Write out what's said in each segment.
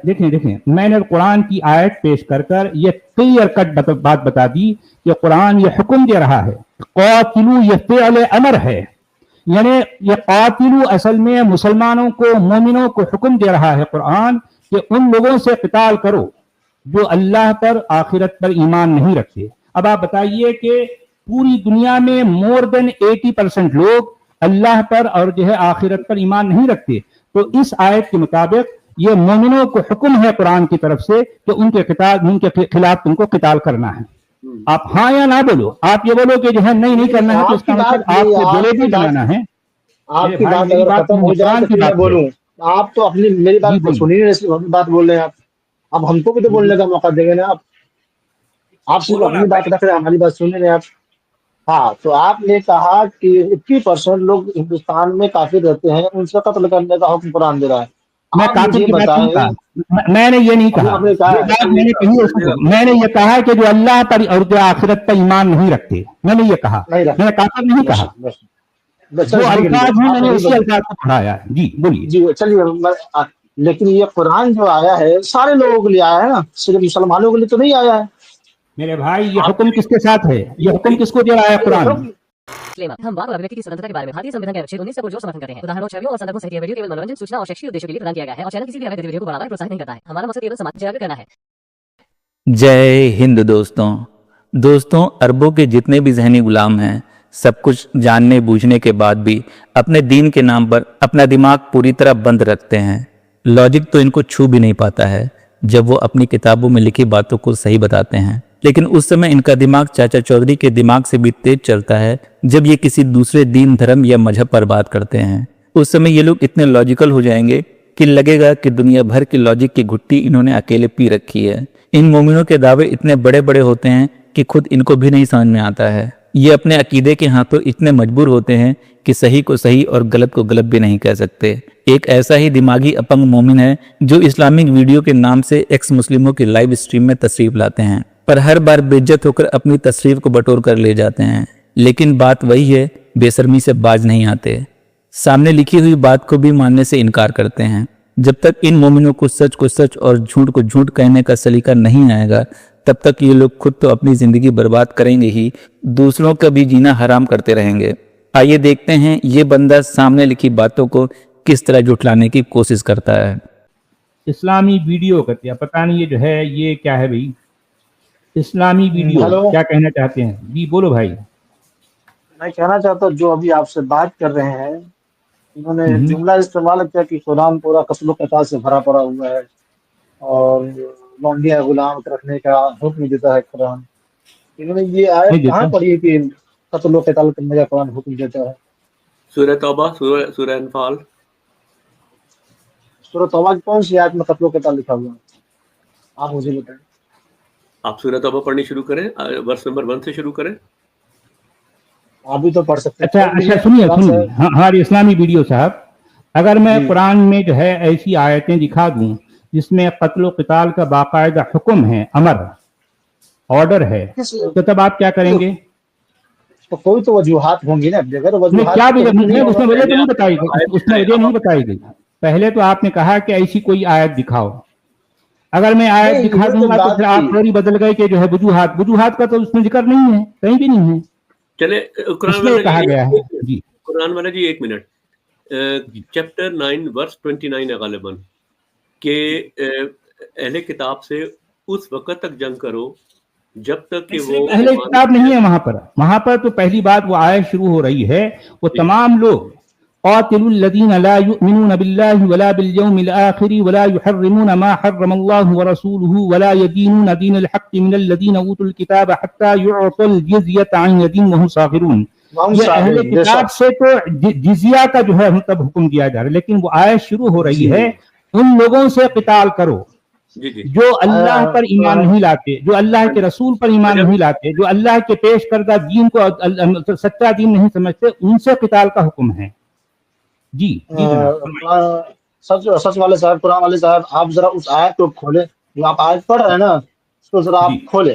دیکھیں میں نے قرآن کی آیت پیش کر کر یہ کلیئر کٹ بات بتا دی کہ قرآن یہ حکم دے رہا ہے، قاتلو یہ فعل امر ہے، یعنی یہ قاتلو اصل میں مسلمانوں کو، مومنوں کو حکم دے رہا ہے قرآن کہ ان لوگوں سے قتال کرو جو اللہ پر آخرت پر ایمان نہیں رکھتے۔ اب آپ بتائیے کہ پوری دنیا میں مور دین 80% لوگ اللہ پر اور جو ہے آخرت پر ایمان نہیں رکھتے، تو اس آیت کے مطابق یہ مومنوں کو حکم ہے قرآن کی طرف سے کہ ان کے خلاف تم کو قتال کرنا ہے۔ آپ ہاں یا نہ بولو، آپ یہ بولو کہ جو ہے نہیں کرنا ہے تو اس کا مطلب آپ کو بولے بھی بنانا ہے۔ آپ کی بات اگر ختم ہو جائے تو میں بولوں، آپ تو اپنی میری بات سنی نہیں، بات بول رہے ہیں آپ، اب ہم کو بھی تو بولنے کا موقع دیں گے نا۔ آپ صرف اپنی بات رکھ رہے ہیں، ہماری بات سن رہے ہیں آپ۔ ہاں، تو آپ نے کہا کہ 80% لوگ ہندوستان میں کافر رہتے ہیں، ان سے قتل کرنے کا حکم قرآن دے رہا ہے۔ میں کافر کی بات نہیں کہا، میں نے یہ نہیں کہا، میں نے یہ کہا کہ جو اللہ پر اور جو آخرت پر ایمان نہیں رکھتے، میں نے یہ کہا، میں نے کافر نہیں کہا، جو الفاظ ہیں میں نے اسی الفاظ کو پڑھایا ہے۔ جی بولیے۔ جی چلیے، لیکن یہ قرآن جو آیا ہے سارے لوگوں کے لیے آیا ہے نا، صرف مسلمانوں کے لیے تو نہیں آیا ہے میرے بھائی۔ یہ حکم کس کے ساتھ ہے؟ یہ حکم کس کو دے رہا ہے قرآن؟ ہم بات اور ابھیویکتی کی سوتنترتا کے بارے میں بھارتی سمویدھان کے انوچھید 19 سے جو سمرتھن کرتے ہیں، ادھارنوں، چھویوں اور سندربھوں سمیت یہ ویڈیو کیول منورنجن، سوچنا اور شیکشی ادیشوں کے لیے پردان کیا گیا ہے اور چینل کسی بھی اویدھ گتیویدھیوں کو بڑھاوا پروتساہت نہیں کرتا ہے۔ ہمارا مقصد کیول سماج جاگرت کرنا ہے۔ جے ہند دوستوں، عربوں کے جتنے بھی ذہنی غلام ہیں، سب کچھ جاننے بوجھنے کے بعد بھی اپنے دین کے نام پر اپنا دماغ پوری طرح بند رکھتے ہیں۔ لاجک تو ان کو چھو بھی نہیں پاتا ہے جب وہ اپنی کتابوں میں لکھی باتوں کو صحیح بتاتے ہیں، لیکن اس سمے ان کا دماغ چاچا چودھری کے دماغ سے بھی تیز چلتا ہے جب یہ کسی دوسرے دین، دھرم یا مذہب پر بات کرتے ہیں۔ اس سمے یہ لوگ اتنے لاجیکل ہو جائیں گے کہ لگے گا کہ دنیا بھر کی لاجک کی گھٹی انہوں نے اکیلے پی رکھی ہے۔ ان مومنوں کے دعوے اتنے بڑے بڑے ہوتے ہیں کہ خود ان کو بھی نہیں سمجھ میں آتا ہے۔ یہ اپنے عقیدے کے ہاتھوں اتنے مجبور ہوتے ہیں کہ صحیح کو صحیح اور غلط کو غلط بھی نہیں کہہ سکتے۔ ایک ایسا ہی دماغی اپنگ مومن ہے جو اسلامک ویڈیو کے نام سے ایکس مسلموں کی لائیو اسٹریم میں تشریف لاتے ہیں، پر ہر بار بے عزت ہو کر اپنی تصریف کو بٹور کر لے جاتے ہیں۔ لیکن بات وہی ہے، بے شرمی سے باز نہیں آتے، سامنے لکھی ہوئی بات کو بھی ماننے سے انکار کرتے ہیں۔ جب تک ان مومنوں کو سچ اور جھوٹ کو جھوٹ کہنے کا سلیقہ نہیں آئے گا، تب تک یہ لوگ خود تو اپنی زندگی برباد کریں گے ہی، دوسروں کا بھی جینا حرام کرتے رہیں گے۔ آئیے دیکھتے ہیں یہ بندہ سامنے لکھی باتوں کو کس طرح جھٹلانے کی کوشش کرتا ہے۔ اسلامی ویڈیو کرتے ہیں، پتہ نہیں یہ جو ہے یہ کیا ہے بھائی، اسلامی ویڈیو کیا کہنا چاہتے ہیں؟ جی بولو بھائی۔ میں کہنا چاہتا ہوں جو ابھی آپ سے بات کر رہے ہیں، انہوں نے جملہ استعمال کیا کہ قرآن پورا قتل و قتال سے بھرا پڑا ہوا ہے اور لونڈیاں غلام رکھنے کا حکم دیتا ہے قرآن۔ انہوں نے یہ آیت کہاں پڑھی ہے کہ قتل و قتال کرنے کا قرآن حکم دیتا ہے؟ سورہ توبہ، سورہ انفال۔ سورہ توبہ کی کون سی آیت میں قتل و قتال لکھا ہوا ہے؟ آپ مجھے بتائیں۔ آپ سورہ توبہ پڑھنی شروع کریں، ورس نمبر 1 سے شروع کریں۔ آپ بھی تو پڑھ سکتے ہیں۔ اچھا سنیے ہماری اسلامی ویڈیو صاحب، اگر میں قرآن میں جو ہے ایسی آیتیں دکھا دوں جس میں قتل و قتال کا باقاعدہ حکم ہے، امر آرڈر ہے، تو تب آپ کیا کریں گے؟ تو کوئی تو وجوہات ہوں گی نا، اگر وجوہات کیا اس میں وجہ تو نہیں بتائی گئی، اس میں وجہ نہیں بتائی گئی۔ پہلے تو آپ نے کہا کہ ایسی کوئی آیت دکھاؤ، اگر میں آیت دکھا دوں گا تو پھر آپ تھوڑی بدل گئے کہ جو ہے وجوہات کا تو اس میں ذکر نہیں ہے، کہیں بھی نہیں ہے۔ چلے کہا گیا ہے جی قرآن والا جی 1 منٹ، چیپٹر 9 ورس 29 ہے غالباً کہ اہل کتاب سے اس وقت تک جنگ کرو جب تک کہ وہ اہل کتاب نہیں ہے وہاں پر تو پہلی بات وہ آیت شروع ہو رہی ہے، وہ تمام لوگ قاتلوا الذين لا يؤمنون بالله ولا باليوم الآخر ولا يحرمون ما حرم الله ورسوله ولا يدينون دين الحق من الذين اوتوا الكتاب حتى يعطوا الجزية عن يد وهم صاغرون۔ یہ اہل کتاب سے تو جزیہ کا جو ہے مطلب حکم دیا جا رہا ہے، لیکن وہ آیت شروع ہو رہی ہے ان لوگوں سے قتال کرو جو اللہ پر ایمان نہیں لاتے، جو اللہ کے رسول پر ایمان نہیں لاتے، جو اللہ کے پیش کردہ دین کو سچا دین نہیں سمجھتے، ان سے قتال کا حکم ہے۔ جی سچ والے صاحب، قرآن والے صاحب، آپ ذرا اس آیت کو کھولیں جو آپ آیت پڑھ رہے ہیں نا، اس کو ذرا آپ کھولیں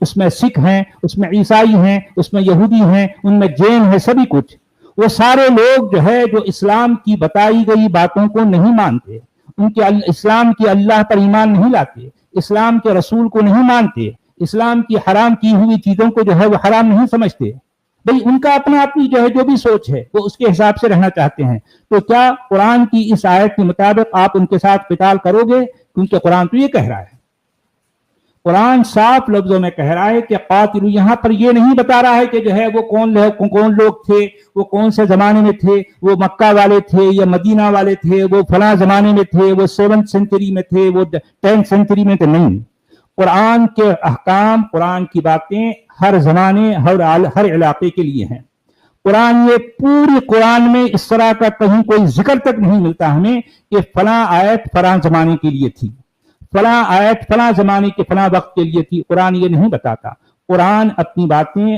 اس میں سکھ ہیں، اس میں عیسائی ہیں، اس میں یہودی ہیں، ان میں جین ہے، سبھی کچھ، وہ سارے لوگ جو ہے جو اسلام کی بتائی گئی باتوں کو نہیں مانتے، ان کے اسلام کی اللہ پر ایمان نہیں لاتے، اسلام کے رسول کو نہیں مانتے، اسلام کی حرام کی ہوئی چیزوں کو جو ہے وہ حرام نہیں سمجھتے، بھئی ان کا اپنا اپنی جو ہے جو بھی سوچ ہے وہ اس کے حساب سے رہنا چاہتے ہیں. تو کیا قرآن کی اس آیت کے مطابق آپ ان کے ساتھ قتال کرو گے؟ کیونکہ قرآن تو یہ کہہ رہا ہے، قرآن صاف لفظوں میں کہہ رہا ہے کہ قاتلو، یہاں پر یہ نہیں بتا رہا ہے کہ جو ہے وہ کون لوگ تھے، وہ کون سے زمانے میں تھے، وہ مکہ والے تھے یا مدینہ والے تھے، وہ فلاں زمانے میں تھے، وہ 7th سینچری میں تھے، وہ 10th سینچری میں تھے، نہیں. قرآن کے احکام، قرآن کی باتیں ہر زمانے ہر علاقے کے لیے ہیں. قرآن یہ پوری قرآن میں اس طرح کا کہیں کوئی ذکر تک نہیں ملتا ہمیں کہ فلاں آیت فلاں زمانے کے لیے تھی، فلاں آیت فلاں زمانے کے فلاں وقت کے لیے تھی. قرآن یہ نہیں بتاتا. قرآن اپنی باتیں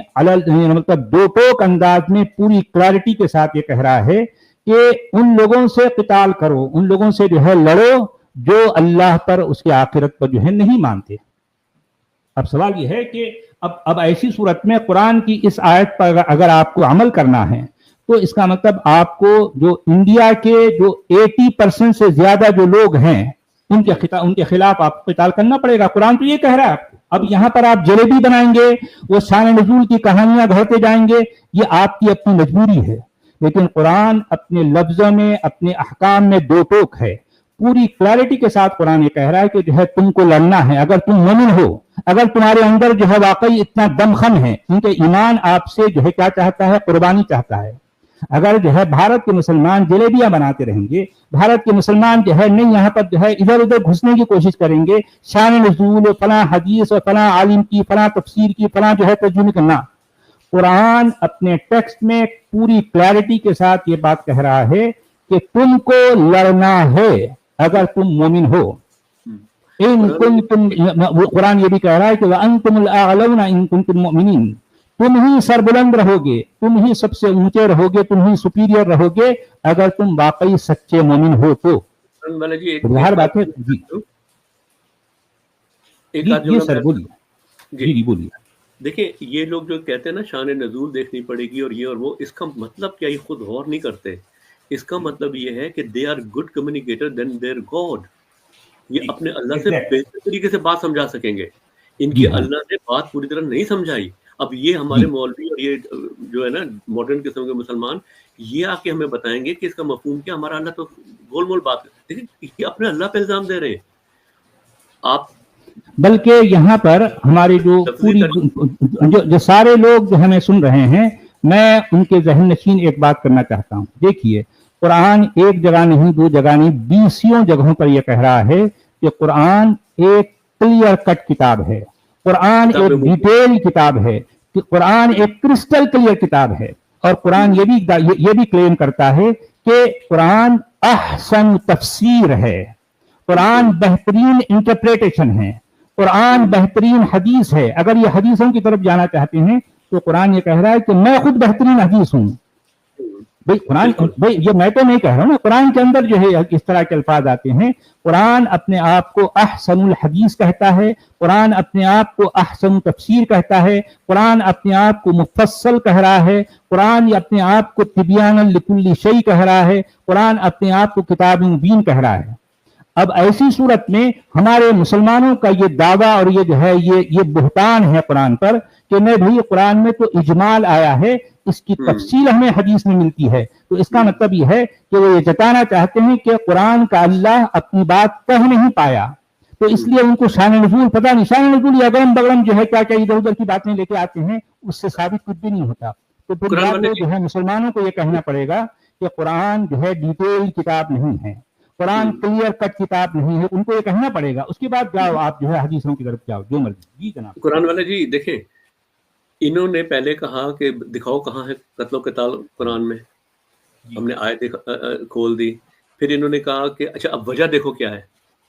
مطلب دو ٹوک انداز میں پوری کلیئرٹی کے ساتھ یہ کہہ رہا ہے کہ ان لوگوں سے قتال کرو، ان لوگوں سے جو ہے لڑو جو اللہ پر، اس کے آخرت پر جو ہے نہیں مانتے. اب سوال یہ ہے کہ اب ایسی صورت میں قرآن کی اس آیت پر اگر آپ کو عمل کرنا ہے تو اس کا مطلب آپ کو جو انڈیا کے جو 80% سے زیادہ جو لوگ ہیں ان کے خلاف آپ کو قتال کرنا پڑے گا. قرآن تو یہ کہہ رہا ہے آپ کو. اب یہاں پر آپ جلیبی بنائیں گے، وہ شان نزول کی کہانیاں گھڑتے جائیں گے، یہ آپ کی اپنی مجبوری ہے. لیکن قرآن اپنے لفظوں میں، اپنے احکام میں دو ٹوک ہے. پوری کلیئرٹی کے ساتھ قرآن یہ کہہ رہا ہے کہ جو ہے تم کو لڑنا ہے. اگر تم مومن ہو، اگر تمہارے اندر جو ہے واقعی اتنا دم خم ہے، کیونکہ ایمان آپ سے جو ہے کیا چاہتا ہے؟ قربانی چاہتا ہے. اگر جو ہے بھارت کے مسلمان جلیبیاں بناتے رہیں گے، بھارت کے مسلمان جو ہے نہیں یہاں پر جو ہے ادھر ادھر گھسنے کی کوشش کریں گے، شان نزول فلاں حدیث اور فلاں عالم کی، فلاں تفسیر کی، فلاں جو ہے ترجمے کرنا. قرآن اپنے ٹیکسٹ میں پوری کلیئرٹی کے ساتھ یہ بات کہہ رہا ہے کہ تم کو لڑنا ہے اگر تم مومن ہو. قرآن یہ بھی کہہ رہا ہے کہ وَأَنْتُمُ الْأَعْلَوْنَ إِن كُنتُم مُؤْمِنِينَ، تم ہی سربلند رہو گے، تم ہی سب سے اونچے رہو گے، تم ہی سپیریئر رہو گے اگر تم واقعی سچے مومن ہو تو. ظاہر بات ہے. جی سر بولیے. جی بولیے. دیکھیں یہ لوگ جو کہتے ہیں نا شان نزول دیکھنی پڑے گی اور یہ اور وہ، اس کا مطلب کیا یہ خود غور نہیں کرتے. اس کا مطلب یہ ہے کہ they are good communicator then their God. یہ اپنے اللہ سے بہتر طریقے سے بات سمجھا سکیں گے. ان کی اللہ نے بات پوری طرح نہیں سمجھائی. اب یہ ہمارے مولوی اور یہ جو ہے نا ماڈرن قسم کے مسلمان یہ آ کے ہمیں بتائیں گے کہ اس کا مفہوم کیا. ہمارا اللہ تو گول مول بات ہے. دیکھیں یہ اپنے اللہ پہ الزام دے رہے ہیں آپ. بلکہ یہاں پر ہمارے جو پوری جو سارے لوگ جو ہمیں سن رہے ہیں، میں ان کے ذہن نشین ایک بات کرنا چاہتا ہوں. دیکھیے قرآن ایک جگہ نہیں، دو جگہ نہیں، 20 جگہوں پر یہ کہہ رہا ہے کہ قرآن ایک کلیئر کٹ کتاب ہے، قرآن ایک ڈیٹیل کتاب ہے، کہ قرآن ایک کرسٹل کلیئر کتاب ہے. اور قرآن یہ بھی کلیم کرتا ہے کہ قرآن احسن تفسیر ہے، قرآن بہترین انٹرپریٹیشن ہے، قرآن بہترین حدیث ہے. اگر یہ حدیثوں کی طرف جانا چاہتے ہیں تو قرآن یہ کہہ رہا ہے کہ میں خود بہترین حدیث ہوں. بھائی یہ میں تو نہیں کہہ رہا ہوں نا، قرآن کے اندر جو ہے اس طرح کے الفاظ آتے ہیں. قرآن اپنے آپ کو احسن الحدیث کہتا ہے، قرآن اپنے آپ کو احسن تفسیر کہتا ہے، قرآن اپنے آپ کو مفصل کہہ رہا ہے، قرآن اپنے آپ کو تبیان لکل شیء کہہ رہا ہے، قرآن اپنے آپ کو کتاب مبین کہہ رہا ہے. اب ایسی صورت میں ہمارے مسلمانوں کا یہ دعویٰ اور یہ جو ہے یہ بہتان ہے قرآن پر کہ میں بھئی قرآن میں تو اجمال آیا ہے، اس کی تفصیل ہمیں حدیث میں ملتی ہے. تو اس کا مطلب یہ ہے کہ وہ یہ جتانا چاہتے ہیں کہ قرآن کا اللہ اپنی بات کہہ نہیں پایا، تو اس لیے ان کو شان نزول پتہ نہیں. شان نزول یا اگرم بگرم جو ہے کیا کیا ادھر ادھر کی باتیں لے کے آتے ہیں، اس سے ثابت کچھ بھی نہیں ہوتا. تو پھر جو ہے مسلمانوں کو یہ کہنا پڑے گا کہ قرآن جو ہے ڈیٹیل کتاب نہیں ہے، قرآن کلیئر کٹ کتاب نہیں ہے. ان کو یہ کہنا پڑے گا. اس کے بعد جاؤ آپ جو ہے حدیثوں کی طرف جاؤ جو مرضی. جی جناب. قرآن والے جی دیکھیں، انہوں نے پہلے کہا کہ دکھاؤ کہاں ہے قتل و قتال قرآن میں، ہم نے آیت کھول دی. پھر انہوں نے کہا کہ اچھا اب وجہ دیکھو کیا ہے.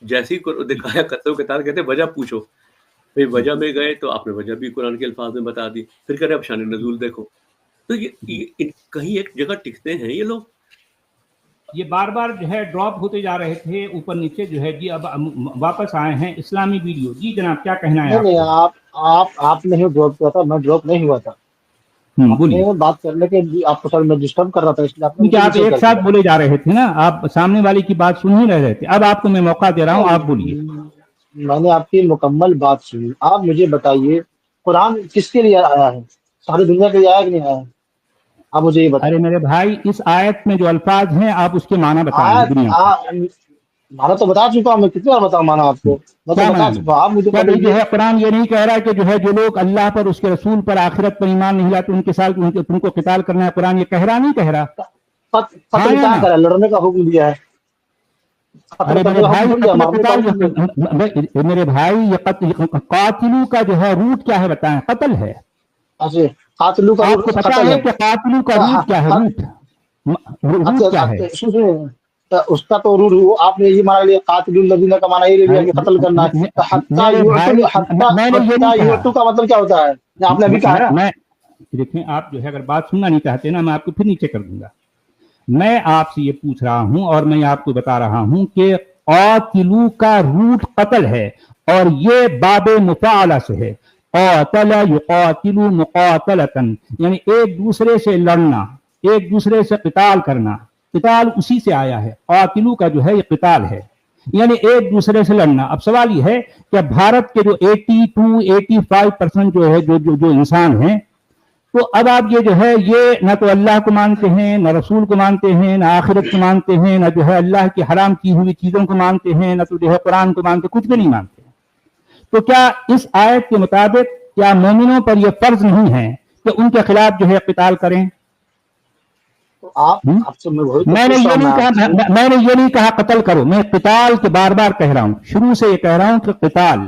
جیسے ہی دکھایا قتل و قتال، کہتے وجہ پوچھو. پھر وجہ میں گئے تو آپ نے وجہ بھی قرآن کے الفاظ میں بتا دی. پھر کہہ رہے اب شان نزول دیکھو. تو یہ کہیں ایک جگہ ٹکتے ہیں یہ لوگ. یہ بار بار جو ہے ڈراپ ہوتے جا رہے تھے اوپر نیچے جو ہے جی اب واپس آئے ہیں اسلامی ویڈیو. جی جناب کیا کہنا ہے نہیں آپ کو؟ آپ نے ہی ڈراپ کیا تھا، میں ڈراپ نہیں ہوا تھا. آپ بولیے. نے بات کرنے کے آپ کو سر میں ڈسٹرب کر رہا تھا، اس لیے آپ نے کیونکہ مجھے آپ نیچے ایک کر ساتھ دیا. بولے جا رہے تھے نا، آپ سامنے والے کی بات سن ہی رہے تھے. اب آپ کو میں موقع دے رہا ہوں، آپ بولیے. میں نے آپ کی مکمل بات سنی. آپ مجھے بتائیے قرآن کس کے لیے آیا ہے؟ ساری دنیا کے لیے آیا کہ نہیں آیا؟ آپ مجھے یہ بتائیں. ارے میرے بھائی اس آیت میں جو الفاظ ہیں آپ اس کے معنی بتائیں دنیا کو. مانا تو بتا چکا ہوں، میں کتنی بار بتاؤں مانا آپ کو، میں تو کیا بتا معنی؟ چکا ہوں. آپ مجھے کیا پہلے بھائی جو یہ ہے قرآن یہ نہیں کہہ رہا کہ جو ہے جو لوگ اللہ پر اس کے رسول پر آخرت پر ایمان نہیں لاتے ان کے ساتھ تم کو قتال کرنا ہے؟ قرآن یہ کہہ رہا نہیں کہہ رہا؟ ہاں قتل یا کیا نا؟ کرا؟ لڑنے کا حکم دیا ہے. قتل ارے کرنے میرے کا بھائی حکم تھوڑی دیا، قتل مارنے کا قتال حکم دیا. میرے بھائی یہ قاتلو کا جو ہے روٹ کیا ہے بتائیں؟ قتل ہے. اچھا، قاتلو کا آپ کو پتا قتل ہے ہے. کہ قاتلو کا روٹ کیا ہے؟ روٹ کیا ہے؟ اس کا تو روح آپ نے یہ مانا لیا، قاتل الذین کا مانا یہ لے لیا کہ قتل کرنا ہے. تو حتیٰ میرے بھائی میں نے یہ نہیں کہا. یعتو کا مطلب کیا ہوتا ہے؟ آپ نے ابھی کہا نا. میں دیکھیں آپ جو ہے اگر بات سننا نہیں چاہتے نا میں آپ کو پھر نیچے کر دوں گا. میں آپ سے یہ پوچھ رہا ہوں اور میں آپ کو بتا رہا ہوں کہ قاتلو کا روٹ قتل ہے اور یہ باب مفاعلہ سے ہے. قاتل یقاتل مقاتلۃ، یعنی ایک دوسرے سے لڑنا، ایک دوسرے سے قتال کرنا. قتال اسی سے آیا ہے. قاتلو کا جو ہے یہ قتال ہے، یعنی ایک دوسرے سے لڑنا. اب سوال یہ ہے کہ بھارت کے جو 82-85% جو ہے جو انسان ہیں، تو اب آپ یہ جو ہے یہ نہ تو اللہ کو مانتے ہیں، نہ رسول کو مانتے ہیں، نہ آخرت کو مانتے ہیں، نہ جو ہے اللہ کی حرام کی ہوئی چیزوں کو مانتے ہیں، نہ تو جو ہے قرآن کو مانتے، کچھ بھی نہیں مانتے. تو کیا اس آیت کے مطابق کیا مومنوں پر یہ فرض نہیں ہے کہ ان کے خلاف جو ہے قتال کریں؟ تو آپ سے میں وہی تو میں نے پوچھ رہا یہ ہوں. نہیں کہا، میں نے یہ نہیں کہا قتل کرو. میں قتال کے بار بار کہہ رہا ہوں، شروع سے یہ کہہ رہا ہوں کہ قتال.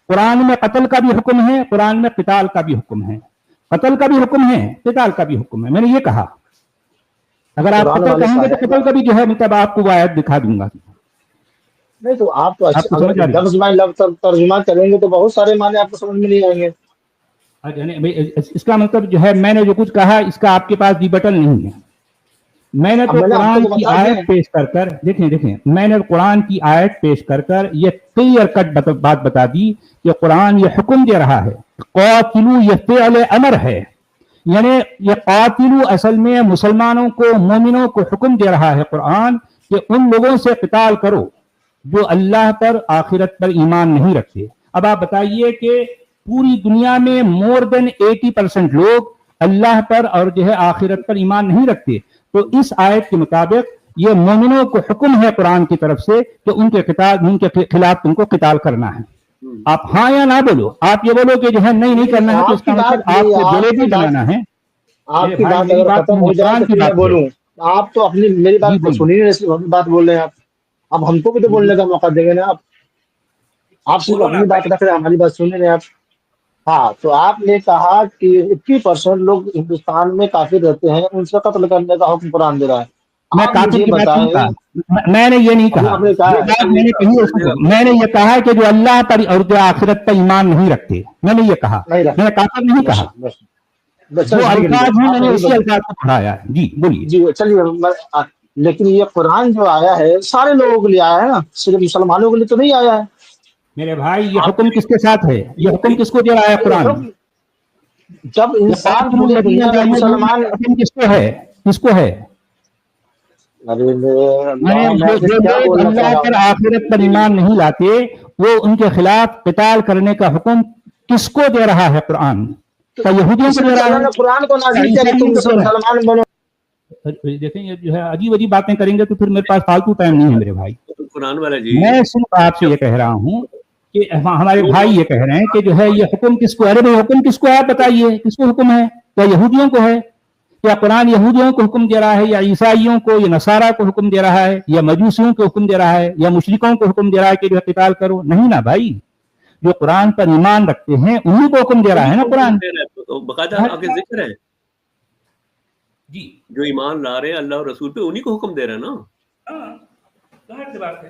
قرآن میں قتل کا بھی حکم ہے، قرآن میں قتال کا بھی حکم ہے. قتل کا بھی حکم ہے، قتال کا بھی حکم ہے. میں نے یہ کہا. اگر آپ قرآن قتل والے کہیں گے تو صاحب، قتل کا بھی جو ہے مطلب آپ کو وہ آیت دکھا دوں گا. نہیں تو آپ تو آپ کو اگر سمجھ آ رہی ہے؟ لفظ بائی لفظ ترجمہ کریں گے تو بہت سارے معنی آپ کو سمجھ میں نہیں آئیں گے. اس کا مطلب جو ہے میں نے جو کچھ کہا اس کا آپ کے پاس ڈی بٹن نہیں ہے. میں نے اب تو میں نے آپ کو قرآن تو کی بتا دیا. آیت پیش کر کر دیکھیں میں نے قرآن کی آیت پیش کر کر یہ کلیئر کٹ بات بتا دی کہ قرآن یہ حکم دے رہا ہے. قاتلو یہ فعل امر ہے، یعنی یہ قاتلو اصل میں مسلمانوں کو، مومنوں کو حکم دے رہا ہے قرآن کہ ان لوگوں سے قتال کرو جو اللہ پر آخرت پر ایمان نہیں رکھتے. اب آپ بتائیے کہ پوری دنیا میں مور دین 80% لوگ اللہ پر اور جو ہے آخرت پر ایمان نہیں رکھتے. تو اس آیت کے مطابق یہ مومنوں کو حکم ہے قرآن کی طرف سے کہ ان کے خلاف تم کو قتال کرنا ہے. آپ ہاں یا نہ بولو. آپ یہ بولو کہ جو ہے نہیں کرنا ہے تو اس آپ کی کا مطلب بات آپ نہیں، کو آپ جلیبی کی بات بنانا ہے. آپ میرے کی بھائی بات میری اگر بات ختم ہو جائے قرآن تو کی پھر میں بات ہے. بولوں. آپ تو اپنی میری جی بات بولیے. سنی نہیں، اس بات بول رہے ہیں آپ. اب ہم کو بھی تو بولنے کا موقع دیں گے نا. آپ صرف بولو نا اپنی بات رکھ رہے ہیں، ہماری بات سن رہے ہیں آپ. ہاں، تو آپ نے کہا کہ 80% لوگ ہندوستان میں کافر رہتے ہیں، ان سے قتل کرنے کا حکم قرآن دے رہا ہے. میں آپ کافر مجھے کی بات نہیں بتائیں. کہا. میں نے یہ نہیں ابھی کہا. آپ نے کہا یہ ہے. بات میں نے کہی ہے. میں نے یہ کہا کہ جو اللہ پر اور جو آخرت پر ایمان نہیں رکھتے، میں نے یہ کہا. نہیں میں رکھ نے کافر نہیں بس کہا. بس بس جو چل ٹھیک ہے. الفاظ ہیں میں آپ نے نہیں اسی الفاظ کو پڑھایا ہے. جی بولیے. جی چلیے. لیکن یہ قرآن جو آیا ہے سارے لوگوں کے لیے آیا ہے نا، صرف مسلمانوں کے لیے تو نہیں آیا ہے. میرے بھائی یہ آپ حکم کس کے ساتھ ہے؟ یہ حکم کس کو دے رہا ہے قرآن؟ جب انسان قاتلوا پوری الذین دنیا لا میں یؤمنون مسلمان. کا حکم کس کو ہے؟ کس کو ہے؟ ارے میں پھر جو کیا لوگ بولنا چاہ اللہ رہا پر ہوں. آخرت پر ایمان نہیں لاتے وہ ان کے خلاف قتال کرنے کا حکم کس کو دے رہا ہے قرآن؟ کیا یہودیوں اس کو لیے دے تو رہا اللہ ہے؟ نے قرآن کو کیا نازل کیا کہ عیسائیوں تم کو دے رہا ہے؟ مسلمان بنو. دیکھیں یہ جو ہے عجیب عجیب باتیں کریں گے تو پھر میرے پاس فالتو ٹائم نہیں ہے میرے بھائی. قرآن والا جی میں صرف آپ سے یہ کہہ رہا ہوں کہ ہمارے بھائی یہ کہہ رہے ہیں کہ جو ہے یہ حکم کس کو؟ ارے بھائی حکم کس کو ہے آپ بتائیے. کس کو حکم ہے؟ کیا یہودیوں کو ہے؟ کیا قرآن یہودیوں کو حکم دے رہا ہے یا عیسائیوں کو یا نصارہ کو حکم دے رہا ہے یا مجوسیوں کو حکم دے رہا ہے یا مشرکوں کو حکم دے رہا ہے کہ جو ہے قتال کرو؟ نہیں نا بھائی. جو قرآن پر ایمان رکھتے ہیں انہیں کو حکم دے رہا ہے نا قرآن. باقاعدہ آگے ذکر ہے جی جو ایمان لا رہے ہیں اللہ اور رسول پہ انہیں کو حکم دے رہا ہے نا. ظاہر سی بات ہے.